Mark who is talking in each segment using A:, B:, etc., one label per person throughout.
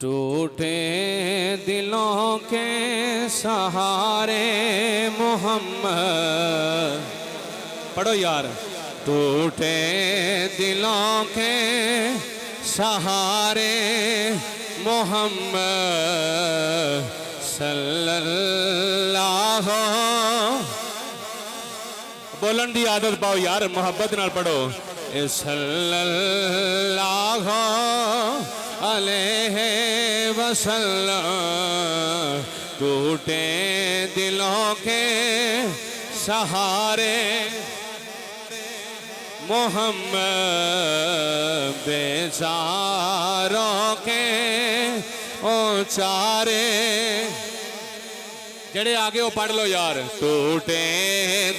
A: ٹوٹے دلوں کے سہارے محمد، پڑھو یار، ٹوٹے دلوں کے سہارے محمد صلی اللہ، بولن دی عادت پاؤ یار، محبت نال پڑھو، صلی اللہ علیہ وسلم، ٹوٹے دلوں کے سہارے محمد، بیچاروں کے چارے، جڑے آگے وہ پڑھ لو یار، ٹوٹے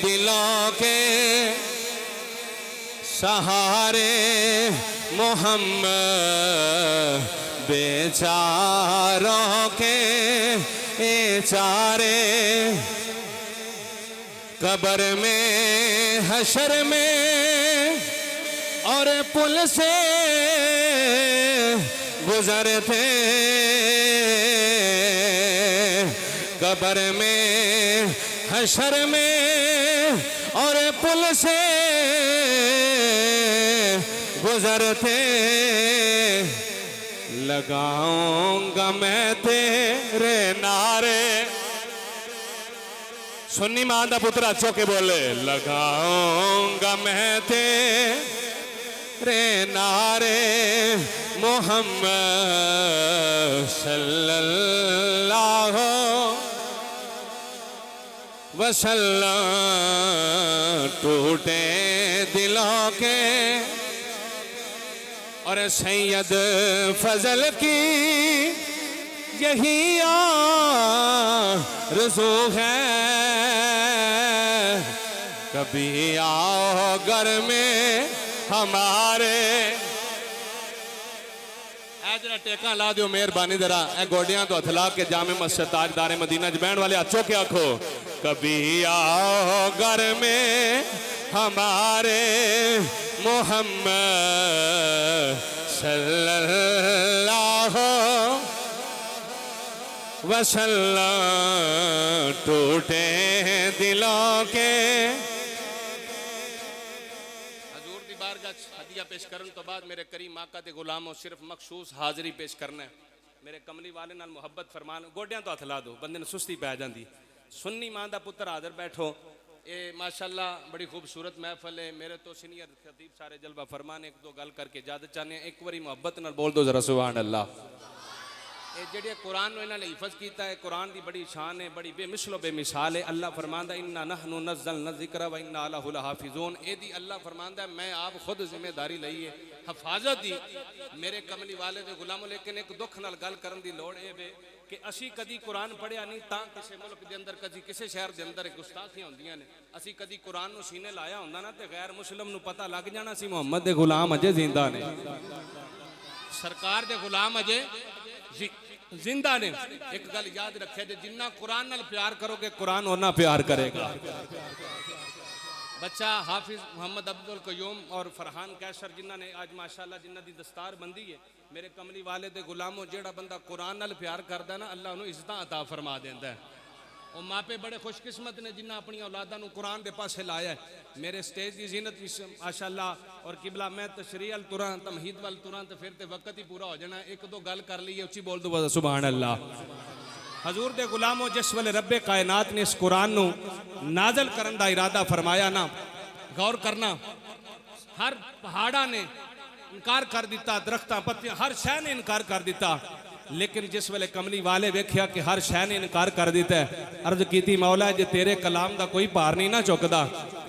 A: دلوں کے سہارے محمد، بیچاروں کے چارے، قبر میں حشر میں اور پل سے گزرتے، قبر میں حشر میں اور پل سے گزرتے، لگاؤں گا میں تیرے نعرے، سنی ماں دا پتر اچھو کے بولے، لگاؤں گا میں تیرے نعرے محمد صلی اللہ وسلم، ٹوٹے دلوں کے اور سید فضل کی یہی آرزو ہے، کبھی آؤ گھر میں ہمارے، اے جرا ٹیکاں لا دیو مہربانی ذرا، اے گوڑیاں تو ہتھلا کے جامع مسجد تاجدار مدینہ جبین والے اچھو کے آنکھو، کبھی آؤ گھر میں ہمارے محمد صلی اللہ وسلم، ٹوٹے دلوں کے، حضور دی بارگاہ ہدیہ پیش کرن تو بعد میرے کریم آقا دے غلاموں صرف مخصوص حاضری پیش کرنا ہے، میرے کملی والے نال محبت فرمان، گوڑیاں تو ہتھلا دو، بندے نے سستی پہ جاندی، سنی ماں دا پتر حاضر بیٹھو، اے ماشاءاللہ بڑی خوبصورت محفل ہے، میرے تو سینئر خطیب سارے جلوہ فرمان، ایک دو گل کر کے اجازت چاہنے ہیں، ایک واری محبت نال بول دو ذرا سبحان اللہ۔ اے جڑے قرآن نو انہاں نے حفظ کیتا ہے، قرآن دی بڑی شان ہے، بڑی بے مثل و بے مثال ہے، اللہ فرماندا اِنَّا نَحْنُ نَزَّلْنَا الذِّكْرَ وَإِنَّا لَهُ لَحَافِظُونَ، اے دی اللہ فرماندا ہے میں آپ خود ذمہ داری لئیے حفاظت دی، میرے کملی والے دے غلاموں، لیکن ایک دکھ نال گل کرن دی لوڑ اے بے کہ اسی کدی قرآن پڑھیا نہیں، تاں کسے ملک دے اندر کدی کسے شہر دے اندر گستاخیاں ہوندیاں نے، اسی کدی قرآن نو سینے لایا ہوندا نا تے غیر مسلم نو پتہ لگ جانا سی محمد دے غلام اجے زندہ نے، سرکار دے غلام اجے زندہ نے۔ ایک گل یاد رکھے جے جنہ قرآن نال پیار کرو گے قرآن اونا پیار کرے گا۔ بچہ حافظ محمد عبدالقیوم اور فرحان کیسر جنہ نے آج ماشاءاللہ جنہ دی دستار بندی ہے، میرے کملی والے دے غلاموں، جیڑا بندہ قرآن نال پیار کردہ نا اللہ انہوں عزتاں عطا فرما دیندہ ہے، اور ماں پہ بڑے خوش قسمت نے جنہ اپنی اولادہ نو قرآن دے پاسے لایا ہے، میرے سٹیج دی زینت ماشاءاللہ، اور قبلہ میں تشریح التران تمہید والتران تو پھر تے وقت ہی پورا ہو جانا ہے، ایک دو گل کر لیے اچھی بول دو سبحان اللہ۔ حضور دے غلاموں، جس والے رب کائنات نے اس قرآن نو نازل کرن دا ارادہ فرمایا نا، غور کرنا، ہر پہاڑا نے انکار کر دیتا، درختہ پتیاں ہر شے نے انکار کر دیتا، لیکن جس والے کملی والے ویکھیا کہ ہر شے نے انکار کر دیتا ہے، عرض کیتی مولا جے تیرے کلام دا کوئی پار نہیں نہ چکدا،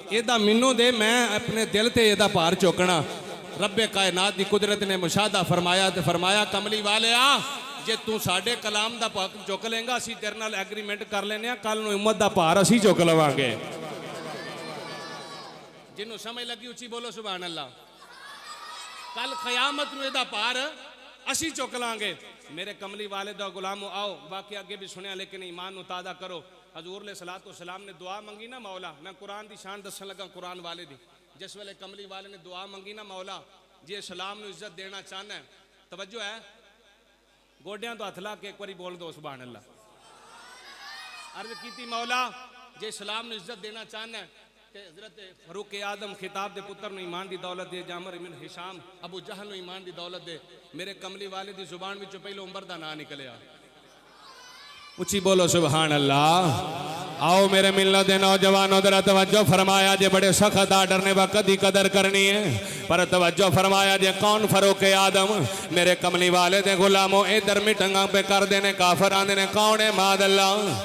A: ایدہ منو دے میں اپنے دل تے ایدہ پار چکنا۔ رب کائنات دی قدرت نے مشاہدہ فرمایا تے فرمایا کملی والے آ جے تو ساڑھے کلام دا پاک چک لیں گا، اسی تیرے نال ایگریمنٹ کر لینے ہیں، کل نو امت دا پار اسی چک لواں گے۔ جنہوں سمجھ لگی اچھی بولو سبحان اللہ۔ کل قیامت نو دا پار اسی چک لانگے۔ میرے کملی والدہ غلامو آؤ، واقعہ آگے بھی سنیا لیکن ایمان نو تازہ کرو۔ حضور علیہ السلام نے دعا منگی نا مولا، میں قرآن دی شان دسن لگا قرآن والے دی، جس ویلے کملی والے نے دعا منگی نا مولا جی اسلام نو عزت دینا چاہنا ہے، توجہ ہے، گوڈیاں تو ہتھ لا کے ایک باری بول دو سبحان اللہ. عرض کیتی مولا جے اسلام نے عزت دینا چاہنا ہے تے حضرت فاروق اعظم خطاب دے پتر نو ایمان دی دولت دے, جامر ابن ہشام ابو جہل نو ایمان دی دولت دے. میرے کملی والے دی زبان وچوں پہلو عمر دا نام نکلیا. اچھی بولو سبحان اللہ. آؤ میرے ملت دے نوجوانوں ذرا توجہ فرمایا جے بڑے سخت آرڈر نے وقت دی قدر کرنی ہے, پر توجہ فرمایا جے کون فاروق اعظم. میرے کملی والے دے غلاموں ادھر میٹنگاں پہ کر دینے کافر آندے نے کون ہے ماد اللہ,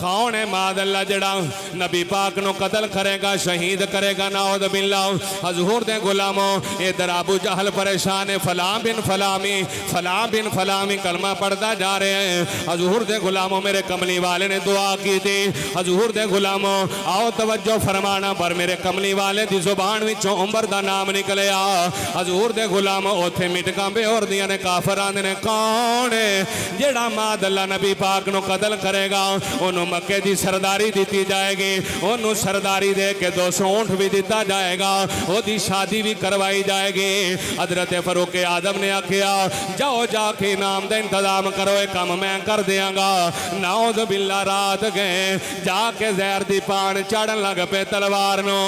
A: کون ہے ماد اللہ جڑا نبی پاک نو قتل کرے گا شہید کرے گا نعوذ باللہ. حضور دے غلاموں ادھر ابو جہل پریشان ہے, فلاں بن فلامی فلاں بن فلامی کلمہ پڑھتا جا رہے ہیں. حضور دے غلاموں میرے کملی والے نے دعا کی تھی. حضور دے غلاموں آؤ توجہ فرمانا, پر میرے کملی والے دی زبان وچوں عمر دا نام نکلیا. حضور دے غلاموں اوتھے مٹکاں بے اور دیاں نے کافر آندے نے کون ہے جڑا ماد اللہ نبی پاک نو قتل کرے گا انہوں مکے دی سرداری دیتی جائے گی, انہوں سرداری دے کے 200 اونٹ بھی دیتا جائے گا, وہ دی شادی بھی کروائی جائے گی. حضرت فاروق اعظم نے آکھیا جاؤ جا کے انعام دا انتظام کرو, ایک کام میں کر دیاں گا. نعوذ باللہ رات گئے جا کے زہر دی پان چڑھن لگ پہ تلوار نو.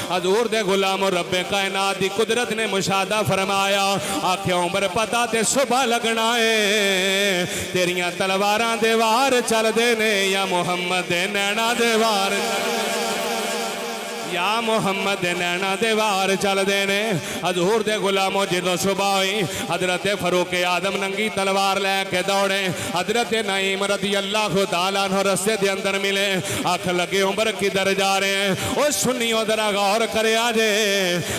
A: حضور دے غلام رب کائنات دی قدرت نے مشاہدہ فرمایا, آکھیا عمر پتہ تے صبح لگنا ہے تیریاں تلواراں دے وار چل دینے یا محمد نینا دیوار یا محمد نینا دیوار چل دینے. حضور دے غلاموں جدو صبح ہوئی حضرت فاروق اعظم ننگی تلوار لے کے دوڑے. حضرت نعیم رضی اللہ تعالیٰ عنہ رستے دے اندر ملے, آنکھ لگے عمر کدھر جا رہے ہیں, او سنیو ذرا غور کرے آجے.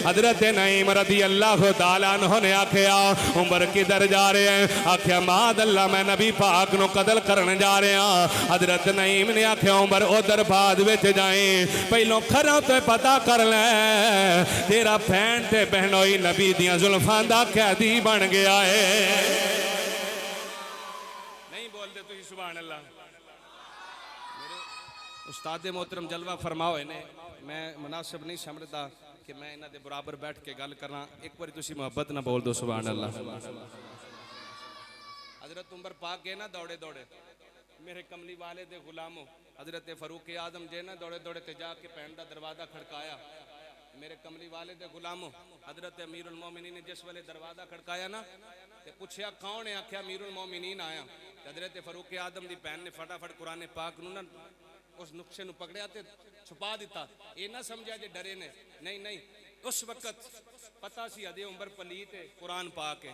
A: حضرت نعیم رضی اللہ تعالیٰ عنہ نے آکھیا عمر کدھر جا رہے ہیں, آکھیا ماد اللہ میں نبی پاک نو قتل کرنے جا رہے ہیں. حضرت نعیم نے آکھیا عمر ادھر بعد وچ جائیں, پہلوں کھروں تو پتا کر لیں تیرا بہن تے بہنوئی نبی دیاں زلفاں دا قیدی بن گیا ہے. نہیں بولتے تو ہی سبحان اللہ. میرے استاد محترم جلوہ فرماؤ ہے میں مناسب نہیں سمجھتا کہ میں انہاں دے برابر بیٹھ کے گل کرنا. ایک باری تسی محبت نہ بول دو سبحان اللہ. حضرت عمر پاک گئے نا دوڑے دوڑے, میرے کملی والے دے غلاموں حضرت فاروق اعظم جے نا دوڑے دوڑے تے جا کے پہن دا دروازہ کھڑکایا. میرے کملی والے دے غلاموں حضرت امیر المومنین نے جس والے دروازہ کھڑکایا نا تے پوچھیا کون ہے, آکھیا امیر المومنین آیا. حضرت فاروق اعظم دی بہن نے فٹافٹ قرآن پاک نو نا اس نقشے نو پکڑیا تے چھپا دیتا. یہ نہ سمجھا جے ڈرے نے, نہیں نہیں, اس وقت پتہ سی ادے عمر پلیت ہے قرآن پاک ہے.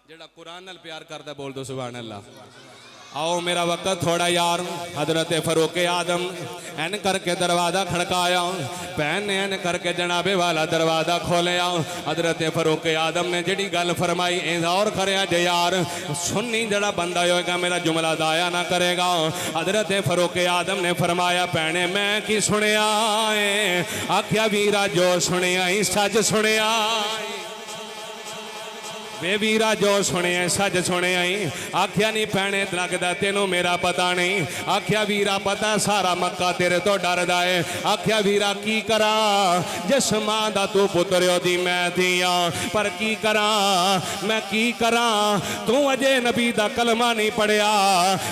A: جڑا قرآن نال پیار کردا بول دو سبحان اللہ. آؤ میرا وقت تھوڑا یار. حضرت فاروق اعظم این کر کے دروازہ کھڑکایا, بہن نے این کر کے جناب والا دروازہ کھولیا. حضرت فاروق اعظم نے جڑی گل فرمائی این اور کریا جے یار سنی جڑا بندہ ہوئے گا میرا جملہ ضائع نہ کرے گا. حضرت فاروق اعظم نے فرمایا بہنے میں کی سنیا ہے, آکھیا ویرا جو سنیا ہی سچ سنیا بے ویرا جو سنے ہیں سج سنے آئی. آکھیا نہیں پہنے لگدا تینوں میرا پتہ نہیں, آکھیا ویرا پتہ سارا مکہ تیرے تو ڈر دائے. آکھیا ویرا کی کرا جس ماں دا تو پتریو دی میں دیا, پر کی کرا میں کی کرا تو اجے نبی دا کلمہ نہیں پڑھیا,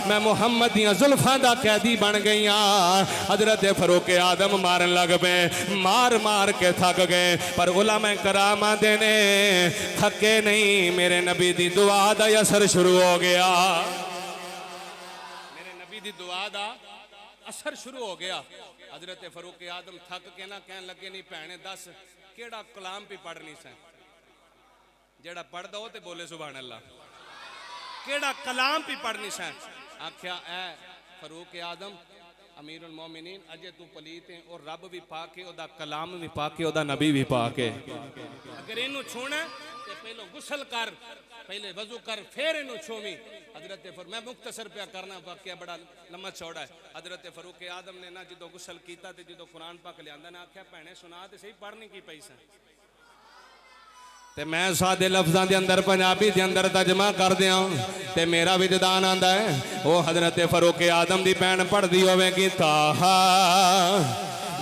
A: میں محمد دیاں زلفاں دا قیدی بن گئیاں. حضرت فاروق اعظم مارن لگ پے, مار مار کے تھک گئے, پر علماء کرام دینے تھکے نہیں. میرے نبی دی دعا دا اثر شروع ہو گیا, میرے نبی دی دعا دا اثر شروع ہو گیا. حضرت فاروق اعظم تھک کے نہ کہنے لگے نہیں پہنے دس کیڑا کلام پہ پڑھنی سیں, جیڑا پڑھ دو تے بولے سبحان اللہ, کیڑا کلام پہ پڑھنی سیں. آکھیا اے فاروق اعظم امیر المومنین اجے تو پلیت ہیں اور رب بھی پاک ہے, او دا کلام بھی پاک ہے, او دا نبی بھی پاک ہے. اگر انہوں چھونا تے پہلو غسل کر, پہلے وضو کر, پھر انہوں چھومی. حضرت میں مختصر پہ کرنا واقعہ بڑا لمبا چوڑا ہے. حضرت فاروق اعظم نے نا جدو غسل کیتا تے جدو قرآن پاک لے آندا نا آکھیا بہنے سنا تے صحیح پڑھنے کی پیسہ تے میں سادے لفظاں دے اندر پنجابی دے اندر ترجمہ کر دیاں تے میرا وجدان آندا ہے او حضرت فاروق اعظم دی بہن پڑھ دی ہوے گی طٰہٰ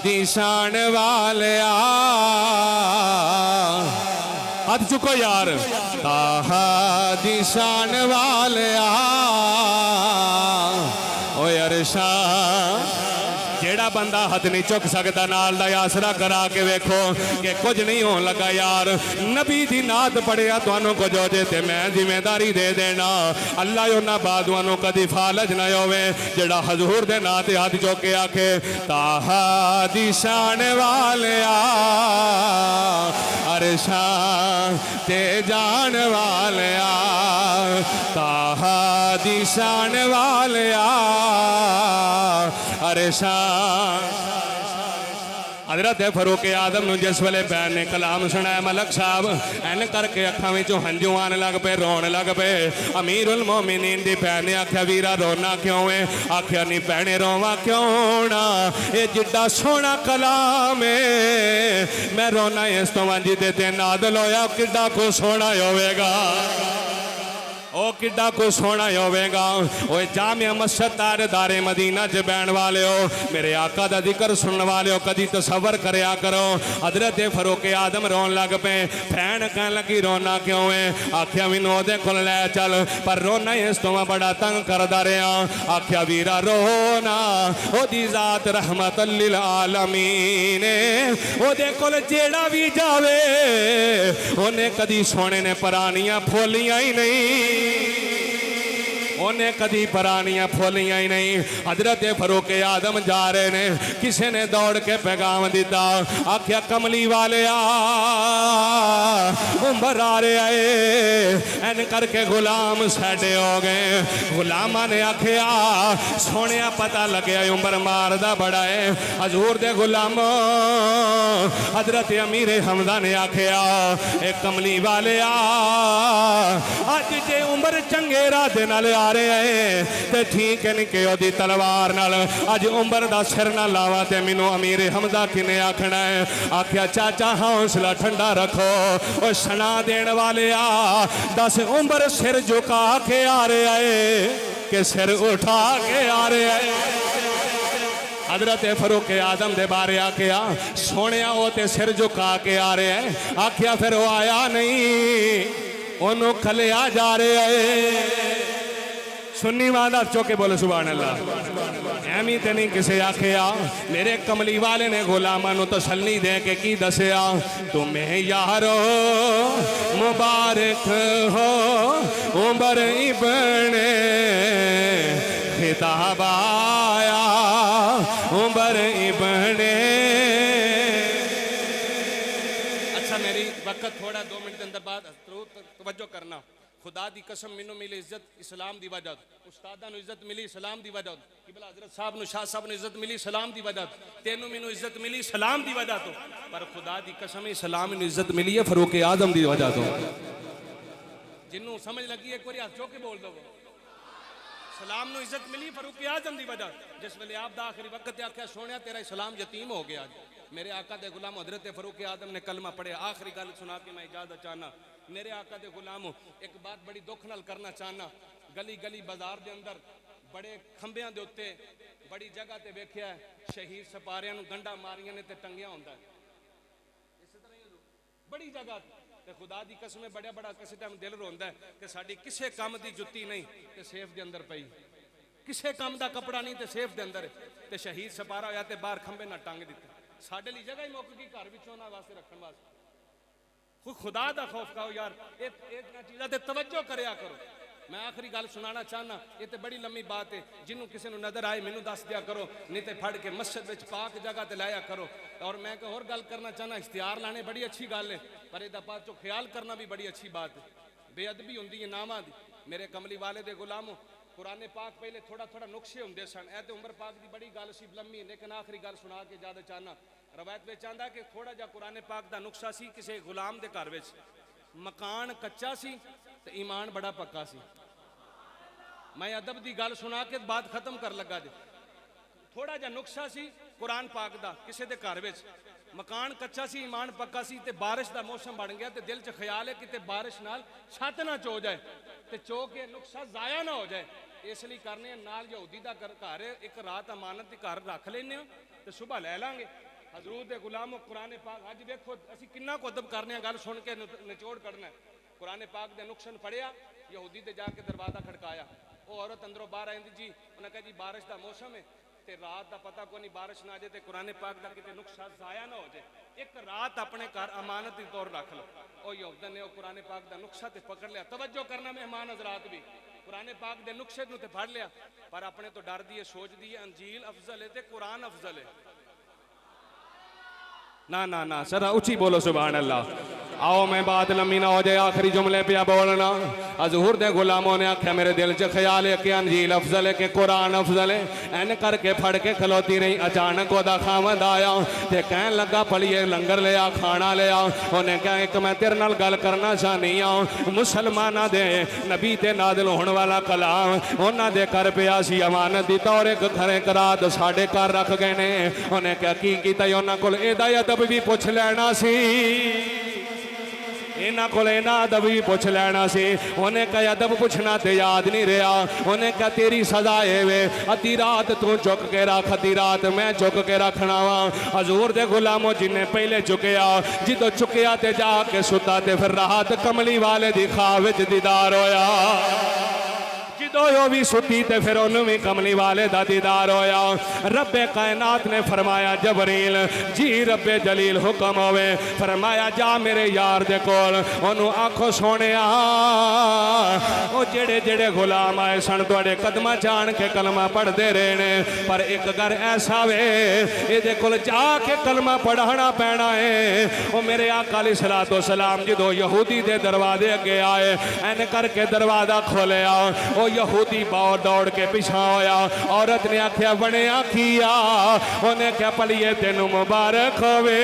A: دی شان والیا ہاتھ چکو یار تاہا دی شان والیا او عرشا جیڑا بندہ ہاتھ نہیں چک سکتا نال دا آسرا کرا کے ویکھو کہ کچھ نہیں ہون لگا یار نبی دی نات پڑھیا توانوں کو جو جے تے میں ذمہ داری دے دینا اللہ یونا بادوانوں کدی فالج نہ ہوئے جیڑا حضور دے نات ہاتھ چوکے آکھے تاہا دی شان والیا عرشاں تے جان والیا تاہا دی شان والیا عرشاں حضرت فاروق اعظم نو جس ویلے بین نے کلام سنایا ملک صاحب این کر کے اکھاں وچوں ہنجو آن لگ پے رون لگ پے امیر المومنین دی بین نے آکھیا ویرا رونا کیوں ہے آکھیا نہیں بہنے رواں کیوں نہ اے جڈا سونا کلام ہے میں رونا اس تو وانجی دے تے نازل ہویا کڈا کو سونا ہوے گا او کڈا کو سونا ہوئے گا اوہ جامع مسجد دار مدینہ جبین والے ہو میرے آقا دا ذکر سنن والے ہو کدی تصور کریا کرو حضرت فاروق اعظم رون لگ پہ پھین کہن لگی رونا کیوں ہے آکھیا مینوں دے کول لے چل پر رونا اس تو میں بڑا تنگ کردا رہیا آکھیا ویرا رونا او دی ذات رحمت للعالمین او دے کول جیڑا بھی جاوے اونے کدی سونے نے پرانیاں پھولیاں ہی نہیں انہیں کدی پرانیاں پھولیاں ہی نہیں حضرت فاروق اعظم جا رہے نے کسی نے دوڑ کے پیغام دیتا آکھیا کملی والے عمر آ رہے آئے این کر کے غلام سیڈے ہو گئے غلامہ نے آکھیا سونیا پتہ لگیا عمر ماردہ بڑا ہے حضور دے غلام حضرت امیر حمزہ نے آکھیا اے کملی والے آج جے عمر چنگے راہ دے نال آ رہے ہیں تے ٹھیک ہے نہیں کہ او دی تلوار نال آج عمر دا سر نہ لاوا تے مینوں امیر حمزہ کنے آکھنا ہے آکھیا چاچا حوصلہ ٹھنڈا رکھو او سنا دین والے دس عمر سر جھکا کے آ رہے ہیں کہ سر اٹھا کے آ رہے ہیں حضرت فاروق اعظم دے بارے آکھیا سونیا او تے سر جھکا کے آ رہے ہیں آکھیا پھر وہ آیا نہیں انہوں کھلیا جا رہے ہیں سنی وعدہ چوکے بولے سبحان اللہ ایمی تے نہیں کسے آکھیا میرے کملی والے نے غلامانو تسلی دے کے کی دسیا تمہیں یارو مبارک ہو عمر ابن خطاب آیا عمر ابن اچھا میری وقت تھوڑا 2 منٹ اندر بعد توجہ کرنا خدا دی قسم منو ملی عزت اسلام دی وجہ استادہ نو عزت ملی اسلام دی وجہ قبلہ حضرت صاحب نو شاہ صاحب نو عزت ملی اسلام دی وجہ تینو منو عزت ملی اسلام دی وجہ تو پر خدا دی قسم اسلام نو عزت ملی ہے فاروق اعظم دی وجہ تو جنوں سمجھ لگی ایک باری ہاتھ چوکے بول دو اسلام نو عزت ملی فاروق اعظم دی وجہ جس ویلے آپ دا آخری وقت آکھیا سونیا تیرا اسلام یتیم ہو گیا میرے آقا دے غلام حضرت فاروق اعظم نے کلمہ پڑھے آخری گل سنا کے میں اجازت چاہنا میرے آقا دے غلاموں ایک بات بڑی دکھ نال کرنا چاہنا گلی گلی بازار دے اندر بڑے کھمبیاں دے ہوتے بڑی جگہ تے بیکھیا ہے شہید سپاریاں نو گنڈا ماریاں نے تے ٹنگیاں ہوندا ہے اس طرح ہی بڑی جگہ تے خدا دی قسم بڑا بڑا کسے ٹائم دل روندا ہے کہ ساڈی کسے کام دی جُتی نہیں تے سیف دے اندر پئی کسے کام دا کپڑا نہیں تے سیف دے اندر ہے تے شہید سپارا ہویا تے باہر کھمبے نہ ٹنگ دتے ساڈے لی جگہ ہی موک گئی گھر وچوں نہ واسطے رکھن واسطے خدا دا خوف کھاؤ یار ایک چیزاں تے توجہ کریا کرو میں آخری گل سنانا چاہنا یہ تے بڑی لمبی بات ہے جنوں کسی نو نظر آئے مینوں دس دیا کرو نہیں تے پھڑ کے مسجد وچ پاک جگہ تے لایا کرو اور میں کہ اور گل کرنا چاہنا اختیار لانے بڑی اچھی گل ہے پر ادا بات جو خیال کرنا بھی بڑی اچھی بات ہے بے ادبی ہوندی ہے ناماں دی میرے کملی والے دے غلاموں قرآن پاک پہلے تھوڑا تھوڑا نقشے ہوندے سن اے تے عمر پاک دی بڑی گل سی لمبی لیکن آخری گل سنا کے زیادہ چاہنا روایت میں چاہتا کہ تھوڑا جا قرآن پاک دا نقشہ سی کسی غلام دے گھر وچ مکان کچا سی تے ایمان بڑا پکا سی میں ادب دی گل سنا کے بات ختم کر لگا دے تھوڑا جا نقشہ سی قرآن پاک دا کسی دے گھر وچ مکان کچا سی ایمان پکا سی تے بارش دا موسم بن گیا تے دل چ خیال ہے کہ تے بارش نال چھت نہ چو جائے تے چو کے نقشہ ضائع نہ ہو جائے اس لیے کرنے نال یہودی دا گھر ایک رات امانت دی گھر رکھ لینے تے صبح لے لیں گے حضور دے غلامو قرآن پاک اج دیکھو اسی کنا کو ادب کرنے گل سن کے نچوڑ کرنا ہے. قرآن پاک دے نقشن پڑھیا, یہودی دے جا کے دروازہ کھڑکایا, وہ عورت اندروں باہر آئی جی, انہاں کہا جی بارش دا موسم ہے تے رات دا پتہ کوئی نہیں بارش نہ آ جائے تے قرآن پاک دا کتے نقشہ ضائع نہ ہو جائے, ایک رات اپنے گھر امانت دی طور رکھ لو. او یہودن نے قرآن پاک دا نقشہ تے پکڑ لیا. توجہ کرنا مہمان حضرات بھی, قرآن پاک دے نقشے نو تے پڑھ لیا, پر اپنے تو ڈر دیے سوچ دیے انجیل افضل ہے تے قرآن افضل ہے. نا سر اچھی بولو سبحان اللہ. آؤ میں بات لمبی نہ ہو جائے, آخری جملے پہ بولنا. حضور دے غلاموں نے آکھیا میرے دل چ خیال ہے کہ انجیل افضل ہے کہ قرآن افضل ہے. این کر کے پھڑ کے کھلوتی رہی, اچانک وہ دا خامد آیا تے کہن لگا پڑھیے لنگر لیا کھانا لیا. انہیں کہا ایک میں تیرے نال گل کرنا چاہنی ہوں, مسلمانہ دے نبی تے نازل ہونے والا کلام انہاں دے کر پیا سی امانت دی طور ایک گھرے کرات ساڑھے کار رکھ گئے نے. انہیں کہا کی کیتا انہاں کول ایدہ ادب بھی پوچھ لینا سی, انہاں کول اینا ادب بھی پوچھ لینا سی. انہیں کہا ادب پوچھنا تے یاد نہیں رہا. انہیں کہا تیری سزائے وے, ادھی رات تو چک کے رکھ, ادھی رات میں چک کے رکھنا وا. حضور دے غلاموں جنہیں پہلے چکیا, جدو چکیا تے جا کے ستا تے پھر رات کملی والے دی خواہ وچ دیدار ہویا. جدو یو بھی ستی تے پھر انہوں بھی کملی والے دا دیدار ہویا. رب کائنات نے فرمایا جبریل جی رب جلیل حکم ہوئے, فرمایا جا میرے یار دے کول انہوں آنکھوں سونے وہ جڑے جڑے غلام آئے سن توڑے قدمہ جان کے کلمہ پڑھ دے رہنے, پر ایک گھر ایسا وے یہ دے کول جا کے کلمہ پڑھانا پینا ہے. وہ میرے آقا علیہ السلام جدو یہودی دے دروازے اگے آئے, این کر کے دروازہ کھولے آؤ, وہ یہودی باؤ دوڑ کے پیچھا ہویا. عورت نے آکھیا بنیا کیا, انہیں کیا پڑھیے تینوں مبارک ہوئے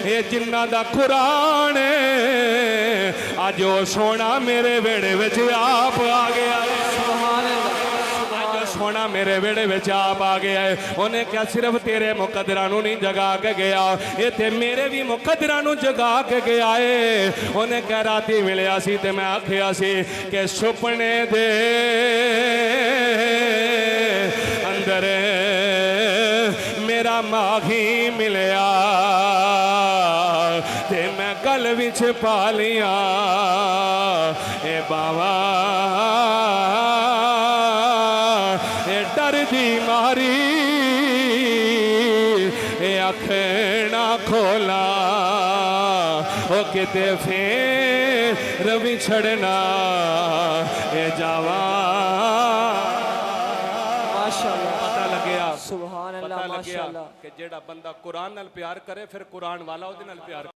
A: اے جنہ دا قرآن ہے آج وہ سونا میرے ویڑے وچ آپ آ گیا. سونا میرے ویڑے وچ آپ آ گیا ہے. انہیں کیا صرف تیرے مقدرانوں نہیں جگا کے گیا, یہ تے میرے بھی مقدرانوں جگا کے گیا ہے. انہیں کیا راتی ملیا سی تے میں آکھیا سی کہ سپنے دے اندر میرا ماہی ملیا تے میں گل وچ پا لیا اے باوا ڈر دی ماری اے آنکھیں نہ کھولا او کتے پھر روی چھڑنا اے جوان. پتہ لگیا
B: سبحان اللہ
A: پتہ لگیا
B: ماشاءاللہ
A: کہ جیڑا بندہ قرآن نال پیار کرے پھر قرآن والا او دے نال پیار